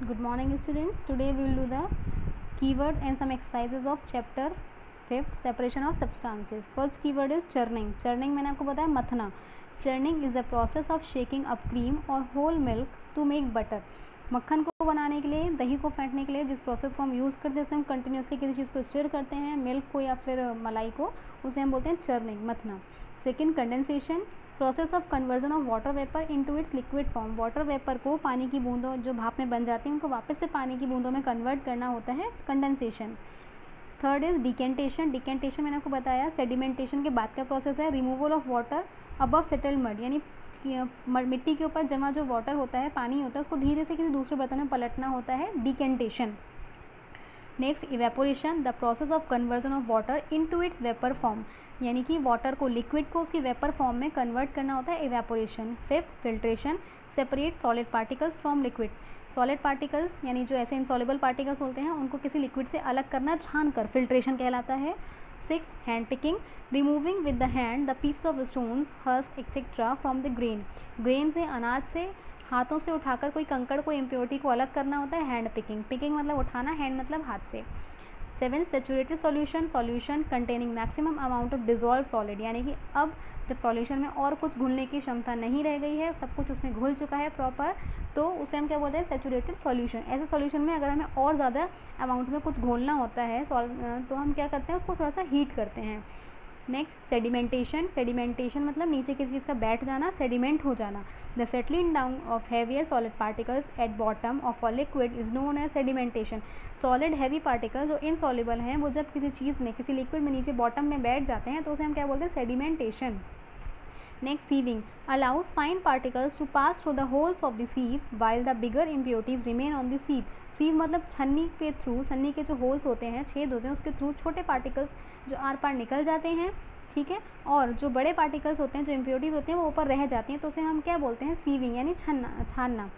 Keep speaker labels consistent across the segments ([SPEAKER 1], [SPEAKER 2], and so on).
[SPEAKER 1] Good morning, students. Today we will do the keyword and some exercises of chapter 5th, separation of substances. First keyword is churning. Churning मैंने आपको बताया मथना. Churning is the process of shaking up cream or whole milk to make butter. मक्खन को बनाने के लिए, दही को फेंटने के लिए जिस प्रोसेस को हम यूज़ करते हैं, उसमें हम कंटिन्यूसली किसी चीज़ को स्टिर करते हैं, मिल्क को या फिर मलाई को, उसे हम बोलते हैं चर्निंग, मथना. Second, condensation, process of conversion of water vapour into its liquid form. Water vapour को पानी की बूंदों जो भाप में बन जाती हैं उनको वापस से पानी की बूंदों में कन्वर्ट करना होता है condensation. Third is decantation. Decantation मैंने आपको बताया सेडिमेंटेशन के बाद का प्रोसेस है. Removal of water above settled mud, यानी मिट्टी के ऊपर जमा जो वाटर होता है, पानी होता है, उसको धीरे से किसी दूसरे बर्तन में पलटना होता है decantation. Next, evaporation, the process of conversion of water into its vapour form, यानी कि वाटर को, लिक्विड को उसकी वेपर फॉर्म में कन्वर्ट करना होता है evaporation. Fifth, filtration, separate solid particles from liquid. Solid particles यानी जो ऐसे इनसॉल्युबल पार्टिकल्स होते हैं उनको किसी लिक्विड से अलग करना, छान कर, फिल्ट्रेशन कहलाता है. Six, hand picking, removing with the hand the piece of stones, husk etcetera from the grain. Grain से, अनाज से, हाथों से उठाकर कोई कंकड़, कोई इम्प्योरिटी को अलग करना होता है हैंड पिकिंग. पिकिंग मतलब उठाना, हैंड मतलब हाथ से. Seven, saturated solution, solution containing maximum amount of dissolve solid, यानी कि अब जब सॉल्यूशन में और कुछ घुलने की क्षमता नहीं रह गई है, सब कुछ उसमें घुल चुका है प्रॉपर, तो उसे हम क्या बोलते हैं, सेचुरेटेड सॉल्यूशन. ऐसे सॉल्यूशन में अगर हमें और ज़्यादा अमाउंट में कुछ घोलना होता है तो हम क्या करते हैं, उसको थोड़ा सा हीट करते हैं. Next, sedimentation. सेडिमेंटेशन मतलब नीचे किसी चीज़ का बैठ जाना, सेडिमेंट हो जाना. The settling down of heavier solid particles at bottom of a liquid is known as sedimentation. Solid heavy particles जो इनसॉल्युबल हैं वो जब किसी चीज़ में, किसी लिक्विड में नीचे बॉटम में बैठ जाते हैं तो उसे हम क्या बोलते हैं, sedimentation. Next, sieving, allows fine particles to pass through the holes of the sieve while the bigger impurities remain on the sieve. Sieve मतलब छन्नी के थ्रू, छन्नी के जो होल्स होते हैं, छेद होते हैं, उसके थ्रू छोटे पार्टिकल्स जो आर पार निकल जाते हैं, ठीक है, और जो बड़े पार्टिकल्स होते हैं, जो इम्प्योरिटीज़ होती हैं, वो ऊपर रह जाती हैं, तो उसे हम क्या बोलते हैं, सीविंग, यानी छानना.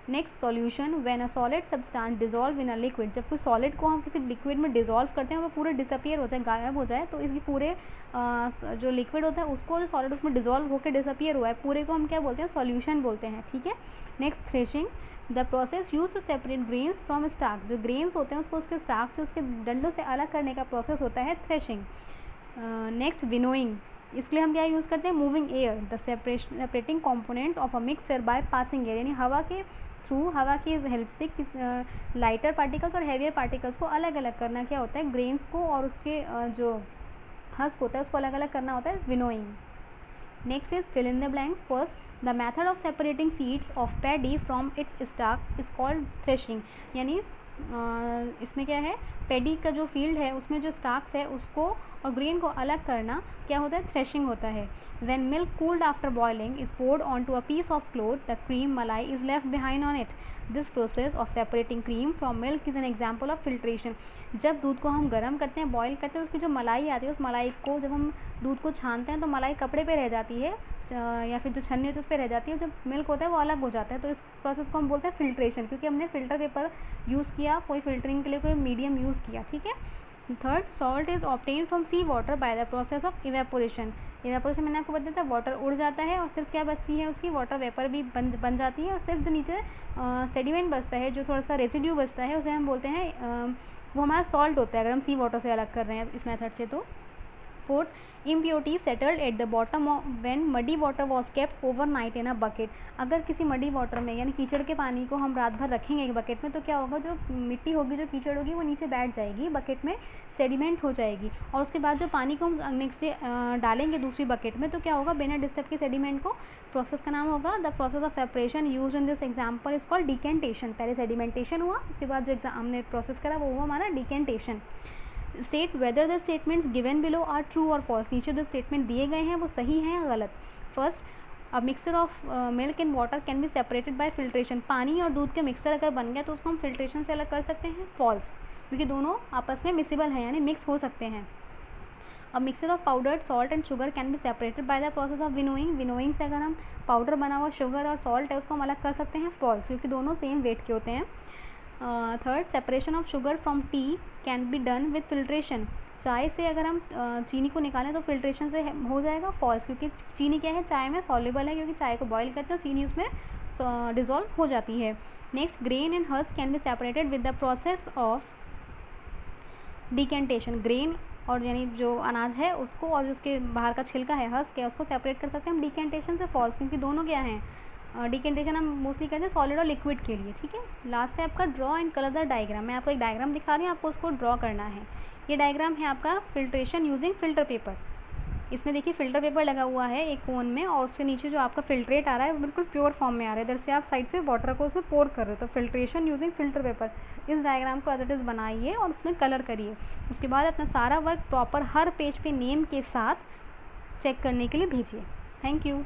[SPEAKER 1] Next, solution, when a solid substance dissolve in a liquid. जब कोई सॉलिड को हम किसी लिक्विड में डिजॉल्व करते हैं, वो पूरे डिसअपियर हो जाए, गायब हो जाए, तो इसकी पूरे जो लिक्विड होता है उसको, जो सॉलिड उसमें डिजॉल्व होकर डिसअपियर हुआ है, पूरे को हम क्या बोलते हैं, सॉल्यूशन बोलते हैं, ठीक है. Next, threshing, the process use to separate grains from starch. जो ग्रेन्स होते हैं उसको उसके स्टार्च से, उसके डंडों से अलग करने का प्रोसेस होता है थ्रेशिंग. नेक्स्ट, विनोइंग, इसके लिए हम क्या यूज़ करते हैं, moving air, the separating components of a mixture by passing air, यानी हवा के थ्रू, हवा की हेल्प से लाइटर पार्टिकल्स और हैवियर पार्टिकल्स को अलग अलग करना क्या होता है, ग्रेन्स को और उसके जो हस्क होता है उसको अलग अलग करना होता है winnowing. Next is fill in the blanks. First, the method of separating seeds of paddy from its stalk is called threshing, यानी इसमें क्या है, पैडी का जो फील्ड है उसमें जो स्टाक्स है उसको और ग्रेन को अलग करना क्या होता है, थ्रेशिंग होता है. When milk cooled after boiling is poured onto a piece of cloth, the cream malai is left behind on it. This process of separating cream from milk is an example of filtration. जब दूध को हम गर्म करते हैं, boil करते हैं, उसकी जो मलाई आती है, उस मलाई को जब हम दूध को छानते हैं तो मलाई कपड़े पे रह जाती है, या फिर जो छन्नी होती है उस पर रह जाती है, जब मिल्क होता है वो अलग हो जाता है, तो इस प्रोसेस को हम बोलते हैं फिल्ट्रेशन, क्योंकि हमने फिल्टर पेपर यूज़ किया, कोई फिल्टरिंग के लिए कोई मीडियम यूज़ किया, ठीक है. Third, salt is obtain from sea water by the process of evaporation. Evaporation मैंने आपको बताया था, वाटर उड़ जाता है और सिर्फ क्या बचती है उसकी, वाटर वेपर भी बन जाती है, और सिर्फ जो नीचे सेडिमेंट बचता है, जो थोड़ा सा रेसिड्यू बचता है, उसे हम बोलते हैं वो हमारा सॉल्ट होता है, अगर हम सी वाटर से अलग कर रहे हैं इस मेथड से. तो fourth, impurity settled at the bottom when muddy water was kept overnight in a bucket. अगर किसी मडी वाटर में, यानी कीचड़ के पानी को हम रात भर रखेंगे एक बकेट में, तो क्या होगा, जो मिट्टी होगी, जो कीचड़ होगी, वो नीचे बैठ जाएगी बकेट में, सेडिमेंट हो जाएगी, और उसके बाद जो पानी को हम नेक्स्ट डे डालेंगे दूसरी बकेट में, तो क्या होगा, बिना डिस्टर्ब के सेडिमेंट को, प्रोसेस का नाम होगा, the process of separation use in this example is called decantation. पहले सेडिमेंटेशन हुआ, उसके बाद जो हमने प्रोसेस करा वो हुआ हमारा decantation. State whether the statements given below are true और फॉल्स. नीचे जो स्टेटमेंट दिए गए हैं वो सही हैं या गलत. First, a mixture of milk and water can be separated by filtration. पानी और दूध के मिक्सचर अगर बन गया तो उसको हम फिल्ट्रेशन से अलग कर सकते हैं. फॉल्स, क्योंकि दोनों आपस में मिक्सिबल हैं, यानी मिक्स हो सकते हैं. A mixture of powdered salt and sugar can be separated by the process of winnowing. Winnowing से अगर हम पाउडर बना हुआ शुगर और सॉल्ट है उसको हम अलग कर सकते हैं. फॉल्स, क्योंकि दोनों सेम वेट के होते हैं. Third, separation of sugar from T can be done with filtration. चाय से अगर हम चीनी को निकालें तो फिल्ट्रेशन से हो जाएगा. फॉल्स, क्योंकि चीनी क्या है, चाय में सॉल्युबल है, क्योंकि चाय को बॉईल करते हैं, चीनी उसमें डिज़ोल्व हो जाती है। Next, grain and husk can be separated with the process of decantation. Grain और यानी जो अनाज है उसको, और जो उसके बाहर का छिलका है, हस्क है, उसको सेपरेट कर सकते हैं हम डिकेंटेशन से फॉल्स, क्योंकि दोनों क्या हैं, डिकेंटेशन हम मोस्टली कहते हैं सॉलिड और लिक्विड के लिए। ठीक है, लास्ट है आपका draw and colour the diagram. मैं आपको एक डायग्राम दिखा रही हूँ, आपको उसको ड्रॉ करना है। ये डायग्राम है आपका फिल्ट्रेशन यूजिंग फिल्टर पेपर। इसमें देखिए फिल्टर पेपर लगा हुआ है एक कोन में, और उसके नीचे जो आपका फिल्ट्रेट आ रहा है वो बिल्कुल प्योर फॉर्म में आ रहा है। इधर से आप साइड से वाटर को उसमें पोर कर रहे हो, तो फिल्ट्रेशन यूजिंग फिल्टर पेपर। इस डायग्राम को एज इट इज़ बनाइए और उसमें कलर करिए। उसके बाद अपना सारा वर्क प्रॉपर हर पेज पे नेम के साथ चेक करने के लिए भेजिए। Thank you.